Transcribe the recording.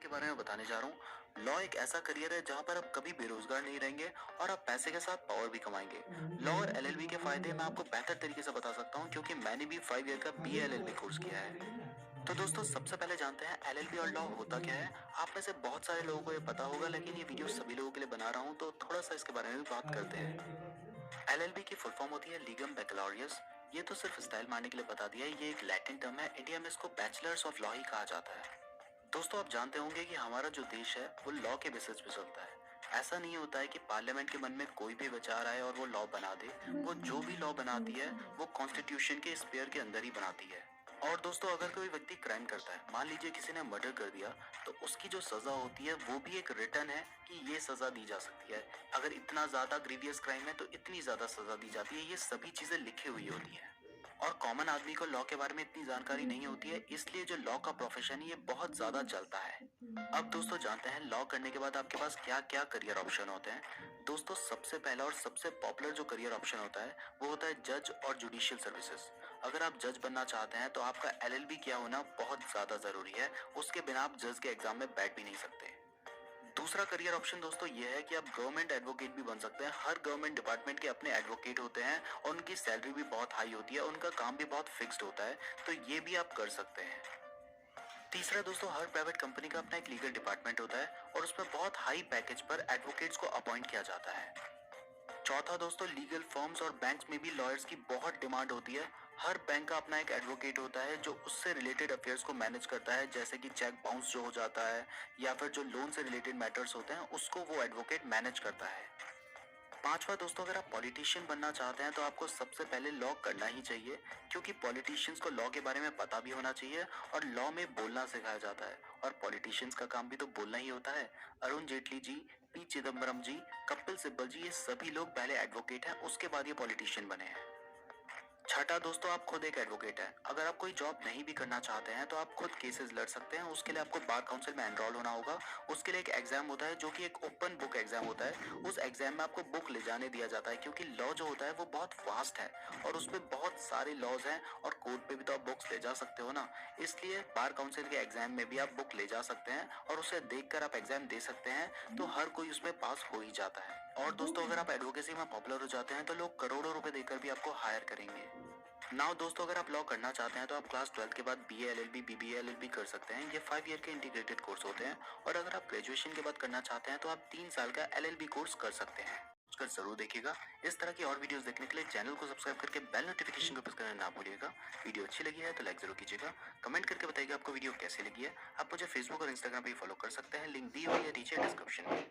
के बारे में बताने जा रहा हूँ। लॉ एक ऐसा करियर है जहाँ पर आप कभी बेरोजगार नहीं रहेंगे और आप पैसे के साथ पावर भी कमाएंगे। लॉ और एलएलबी के फायदे मैं आपको बेहतर तरीके से बता सकता हूँ क्योंकि मैंने भी 5 ईयर का बीए एलएलबी कोर्स किया है। तो दोस्तों सबसे पहले जानते हैं एलएलबी और लॉ होता क्या है। आप में से बहुत सारे लोगों को ये पता होगा लेकिन ये वीडियो सभी लोगों के लिए बना रहा हूँ तो थोड़ा सा इसके बारे में भी बात करते हैं। एलएलबी की फुल फॉर्म होती है लीगल बैकलॉरियस। ये तो सिर्फ स्टाइल मारने के लिए बता दिया है, ये एक लैटिन टर्म है। इंडिया में इसको बैचलर्स ऑफ लॉ ही कहा जाता है। दोस्तों आप जानते होंगे कि हमारा जो देश है वो लॉ के बेसिस पे चलता है। ऐसा नहीं होता है कि पार्लियामेंट के मन में कोई भी विचार आए और वो लॉ बना दे। वो जो भी लॉ बनाती है वो कॉन्स्टिट्यूशन के स्पेयर के अंदर ही बनाती है। और दोस्तों अगर कोई व्यक्ति क्राइम करता है, मान लीजिए किसी ने मर्डर कर दिया, तो उसकी जो सजा होती है वो भी एक रिटर्न है कि ये सजा दी जा सकती है। अगर इतना ज्यादा ग्रीवियस क्राइम है तो इतनी ज्यादा सजा दी जाती है। ये सभी चीजें लिखी हुई होती है और कॉमन आदमी को लॉ के बारे में इतनी जानकारी नहीं होती है, इसलिए जो लॉ का प्रोफेशन है ये बहुत ज्यादा चलता है। अब दोस्तों जानते हैं लॉ करने के बाद आपके पास क्या क्या करियर ऑप्शन होते हैं। दोस्तों सबसे पहला और सबसे पॉपुलर जो करियर ऑप्शन होता है वो होता है जज और जुडिशियल सर्विसेज। अगर आप जज बनना चाहते हैं तो आपका एलएलबी किया होना बहुत ज्यादा जरूरी है। उसके बिना आप जज के एग्जाम में बैठ भी नहीं सकते। दूसरा करियर ऑप्शन दोस्तों ये है कि आप गवर्नमेंट एडवोकेट भी बन सकते हैं। हर गवर्नमेंट डिपार्टमेंट के अपने एडवोकेट होते हैं और उनकी सैलरी भी बहुत हाई होती है, उनका काम भी बहुत फिक्स्ड होता है, तो ये भी आप कर सकते हैं। तीसरा दोस्तों हर प्राइवेट कंपनी का अपना एक लीगल डिपार्टमेंट होता है और उसमें बहुत हाई पैकेज पर एडवोकेट्स को अपॉइंट किया जाता है। चौथा दोस्तों लीगल फर्म्स और बैंक्स में भी लॉयर्स की बहुत डिमांड होती है। हर बैंक का अपना एक एडवोकेट होता है जो उससे रिलेटेड अफेयर्स को मैनेज करता है, जैसे कि चेक बाउंस जो हो जाता है या फिर जो लोन से रिलेटेड मैटर्स होते हैं उसको वो एडवोकेट मैनेज करता है। पांचवा दोस्तों अगर आप पॉलिटिशियन बनना चाहते हैं तो आपको सबसे पहले लॉ करना ही चाहिए, क्योंकि पॉलिटिशियंस को लॉ के बारे में पता भी होना चाहिए और लॉ में बोलना सिखाया जाता है। और पॉलिटिशियंस का काम भी तो बोलना ही होता है। अरुण जेटली जी, पी चिदम्बरम जी, कपिल सिब्बल जी, ये सभी लोग पहले एडवोकेट हैं, उसके बाद ये पॉलिटिशियन बने हैं। छठा दोस्तों आप खुद एक एडवोकेट हैं। अगर आप कोई जॉब नहीं भी करना चाहते हैं तो आप खुद केसेस लड़ सकते हैं। उसके लिए आपको बार काउंसिल में एनरोल होना होगा। उसके लिए एक एग्जाम होता है जो कि एक ओपन बुक एग्जाम होता है। उस एग्जाम में आपको बुक ले जाने दिया जाता है, क्योंकि लॉ जो होता है वो बहुत वास्ट है और उसमें बहुत सारे लॉज हैं और कोर्ट पे भी तो आप बुक्स ले जा सकते हो ना। इसलिए बार काउंसिल के एग्जाम में भी आप बुक ले जा सकते हैं और उसे देखकर आप एग्जाम दे सकते हैं, तो हर कोई उसमें पास हो ही जाता है। और दोस्तों अगर आप एडवोकेसी में पॉपुलर हो जाते हैं तो लोग करोड़ों रुपए देकर भी आपको हायर करेंगे। नाउ दोस्तों अगर आप लॉ करना चाहते हैं तो आप क्लास 12 के बाद बीए एलएलबी बीबीए एलएलबी कर सकते हैं। ये 5 ईयर के इंटीग्रेटेड कोर्स होते हैं। और अगर आप ग्रेजुएशन के बाद करना चाहते हैं तो आप 3 साल का एलएलबी कोर्स कर सकते हैं। उसका जरूर देखिएगा। इस तरह की और वीडियोस देखने के लिए चैनल को सब्सक्राइब करके बेल नोटिफिकेशन को प्रेस करना ना भूलिएगा। वीडियो अच्छी लगी है तो लाइक जरूर कीजिएगा। कमेंट करके बताइएगा आपको वीडियो कैसी लगी है। आप मुझे फेसबुक और इंस्टाग्राम पे फॉलो कर सकते हैं, लिंक दी हुई है नीचे डिस्क्रिप्शन में।